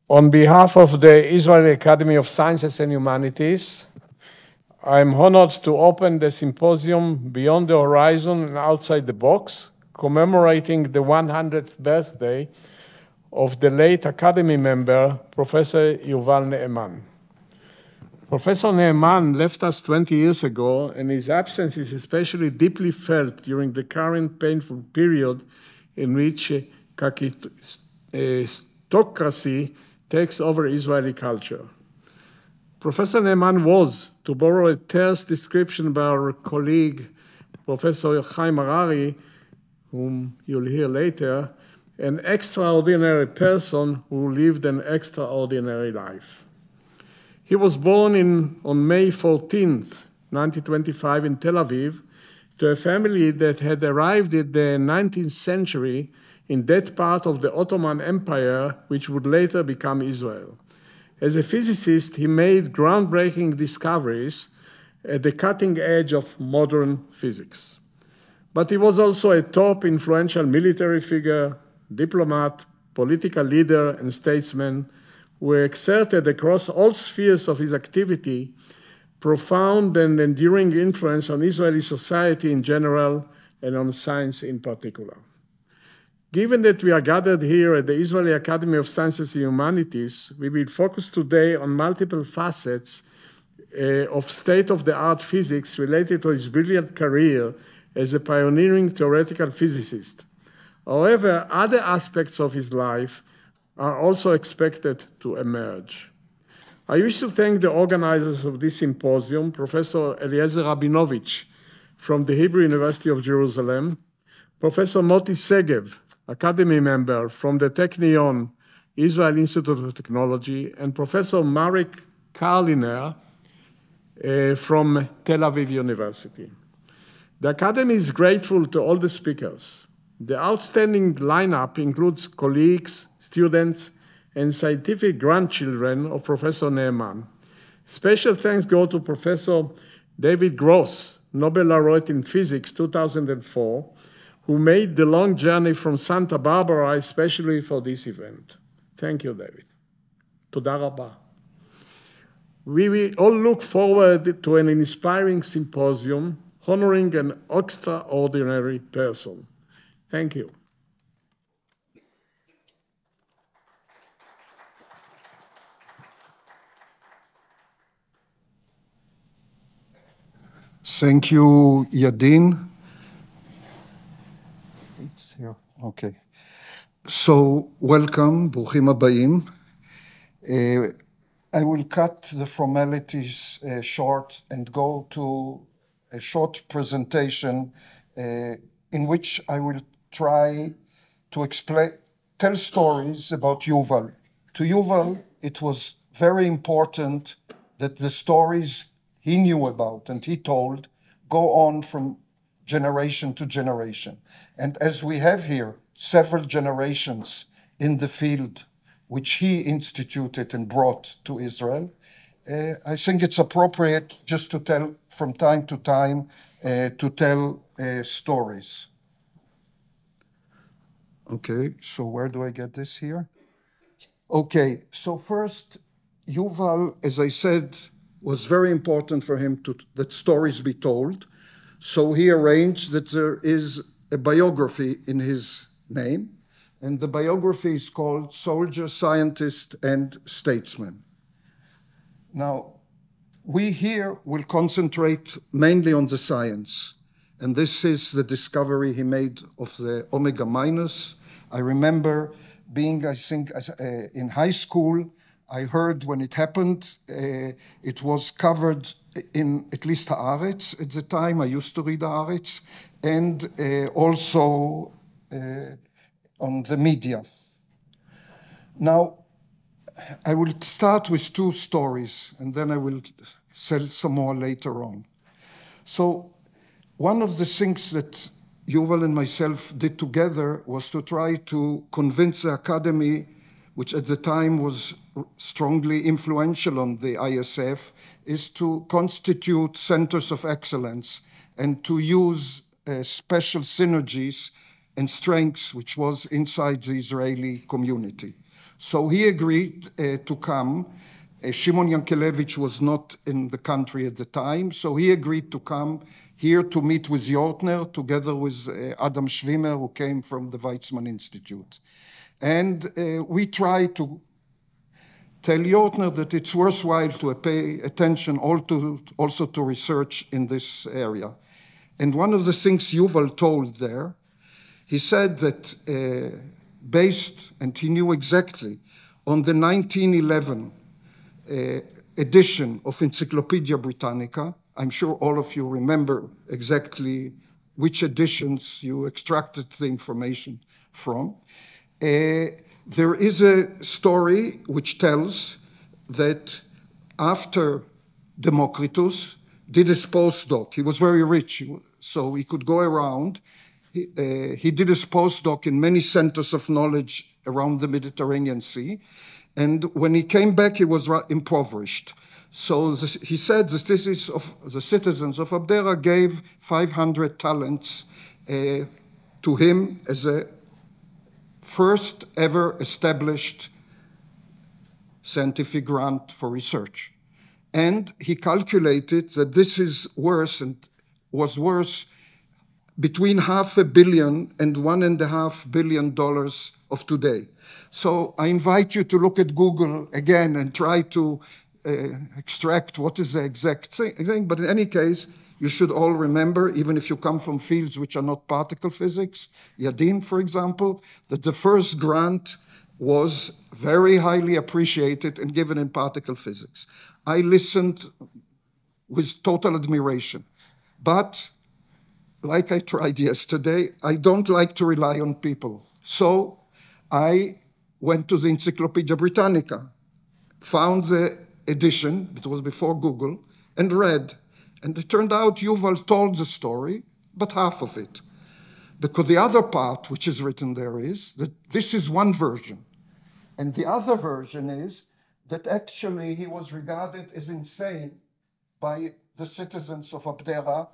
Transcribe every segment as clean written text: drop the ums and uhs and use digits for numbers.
On behalf of the Israeli Academy of Sciences and Humanities, I'm honored to open the symposium Beyond the Horizon and Outside the Box, commemorating the 100th birthday of the late Academy member, Professor Yuval Ne'eman. Professor Ne'eman left us 20 years ago, and his absence is especially deeply felt during the current painful period in which kakistocracy takes over Israeli culture. Professor Ne'eman was, to borrow a terse description by our colleague, Professor Chaim Harari, whom you'll hear later, an extraordinary person who lived an extraordinary life. He was born on May 14th, 1925 in Tel Aviv, to a family that had arrived in the 19th century in that part of the Ottoman Empire, which would later become Israel. As a physicist, he made groundbreaking discoveries at the cutting edge of modern physics. But he was also a top influential military figure, diplomat, political leader, and statesman who exerted across all spheres of his activity profound and enduring influence on Israeli society in general and on science in particular. Given that we are gathered here at the Israeli Academy of Sciences and Humanities, we will focus today on multiple facets of state-of-the-art physics related to his brilliant career as a pioneering theoretical physicist. However, other aspects of his life are also expected to emerge. I wish to thank the organizers of this symposium, Professor Eliezer Rabinovici from the Hebrew University of Jerusalem, Professor Moti Segev, Academy member from the Technion, Israel Institute of Technology, and Professor Marek Karliner from Tel Aviv University. The Academy is grateful to all the speakers. The outstanding lineup includes colleagues, students, and scientific grandchildren of Professor Ne'eman. Special thanks go to Professor David Gross, Nobel laureate in Physics 2004, who made the long journey from Santa Barbara especially for this event. Thank you, David. Toda rabah. We will all look forward to an inspiring symposium honoring an extraordinary person. Thank you. Thank you, Yadin. It's here. Okay. So, welcome, Bruchim Habayim. I will cut the formalities short and go to a short presentation in which I will try to tell stories about Yuval. To Yuval, it was very important that the stories he knew about and he told go on from generation to generation. And as we have here several generations in the field which he instituted and brought to Israel, I think it's appropriate just to tell from time to time stories. Okay, so where do I get this here? Okay, so first, Yuval, as I said, was very important for him that stories be told. So he arranged that there is a biography in his name, and the biography is called Soldier, Scientist, and Statesman. Now, we here will concentrate mainly on the science, and this is the discovery he made of the omega minus. I remember being, I think, in high school, I heard when it happened, it was covered in at least Haaretz at the time. I used to read Haaretz, and also on the media. Now, I will start with two stories, and then I will tell some more later on. So one of the things that Yuval and myself did together was to try to convince the Academy, which at the time was strongly influential on the ISF, is to constitute centers of excellence and to use special synergies and strengths which was inside the Israeli community. So he agreed to come. Shimon Yankelevich was not in the country at the time, so he agreed to come here to meet with Jortner, together with Adam Schwimmer, who came from the Weizmann Institute. And we tried to tell Jortner that it's worthwhile to pay attention also to research in this area. And one of the things Yuval told there, he said that based, and he knew exactly, on the 1911 edition of Encyclopedia Britannica, I'm sure all of you remember exactly which editions you extracted the information from. There is a story which tells that after Democritus did his postdoc, he was very rich, so he could go around. He did his postdoc in many centers of knowledge around the Mediterranean Sea. And when he came back, he was impoverished. So he said the citizens of Abdera gave 500 talents to him as a first ever established scientific grant for research. And he calculated that this is worth and was worth between $500 million and $1.5 billion of today. So I invite you to look at Google again and try to extract what is the exact thing. But in any case, you should all remember, even if you come from fields which are not particle physics, Yadin, for example, that the first grant was very highly appreciated and given in particle physics. I listened with total admiration. But like I tried yesterday, I don't like to rely on people. So I went to the Encyclopedia Britannica, found the edition, it was before Google, and read. And it turned out Yuval told the story, but half of it. Because the other part, which is written there, is that this is one version. And the other version is that actually he was regarded as insane by the citizens of Abdera,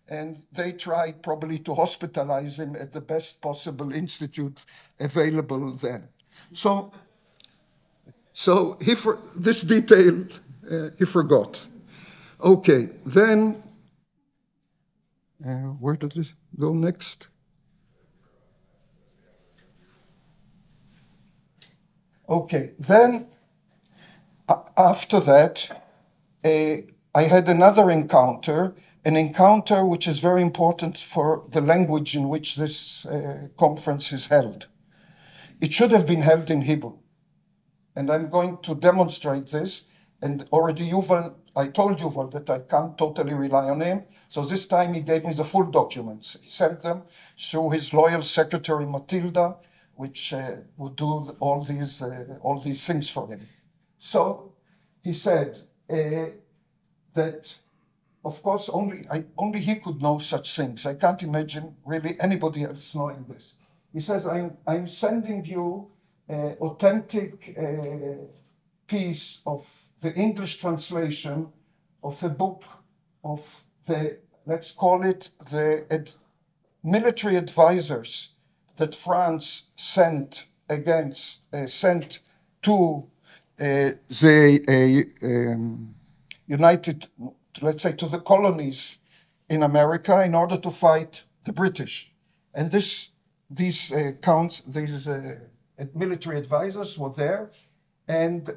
and they tried probably to hospitalize him at the best possible institute available then. So this detail he forgot. Okay, then, where did it go next? Okay, then after that, I had another encounter, an encounter which is very important for the language in which this conference is held. It should have been held in Hebrew. And I'm going to demonstrate this. And already I told Yuval that I can't totally rely on him. So this time he gave me the full documents. He sent them through his loyal secretary, Matilda, which would do all these things for him. So he said that, of course, only he could know such things. I can't imagine really anybody else knowing this. He says, I'm sending you an authentic piece of the English translation of a book of the, let's call it, the military advisors that France sent to the United, let's say, to the colonies in America in order to fight the British. And these military advisors were there, and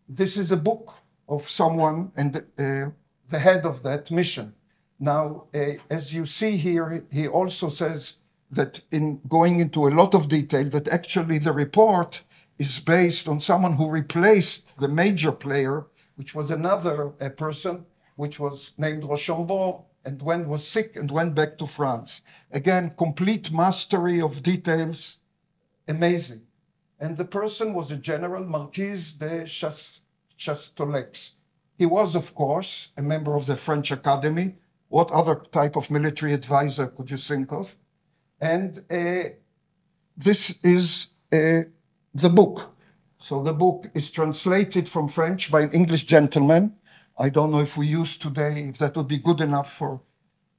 this is a book of someone and the head of that mission. Now, as you see here, he also says that in going into a lot of detail, that actually the report is based on someone who replaced the major player, which was another person, which was named Rochambeau, and was sick and went back to France. Again, complete mastery of details, amazing. And the person was a general, Marquis de Chastolex. He was, of course, a member of the French Academy. What other type of military advisor could you think of? And this is the book. So the book is translated from French by an English gentleman. I don't know if we use today, if that would be good enough for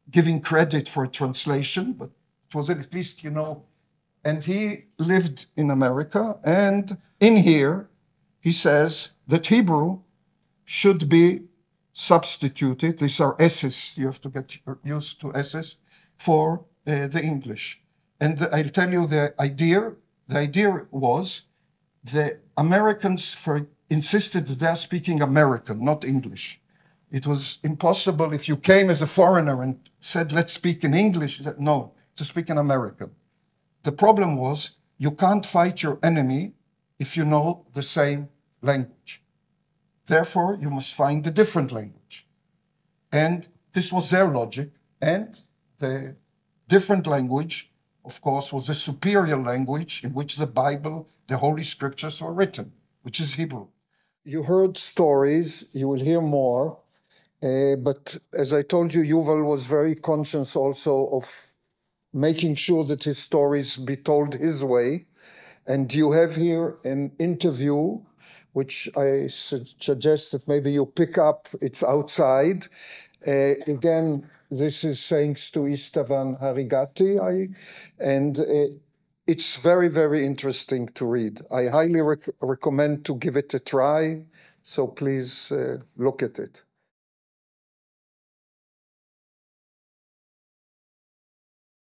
giving credit for a translation, but it was at least, and he lived in America. And in here, he says that Hebrew should be substituted. These are S's. You have to get used to S's for the English. And I'll tell you the idea. The idea was the Americans insisted that they're speaking American, not English. It was impossible if you came as a foreigner and said, let's speak in English. He said, no, to speak in American. The problem was you can't fight your enemy if you know the same language. Therefore, you must find a different language. And this was their logic. And the different language, of course, was a superior language in which the Bible, the Holy Scriptures were written, which is Hebrew. You heard stories, you will hear more. But as I told you, Yuval was very conscious also of making sure that his stories be told his way. And you have here an interview, which I suggest that maybe you pick up. It's outside. Again, this is thanks to Istvan Hargittai, and it's very, very interesting to read. I highly recommend to give it a try, so please look at it.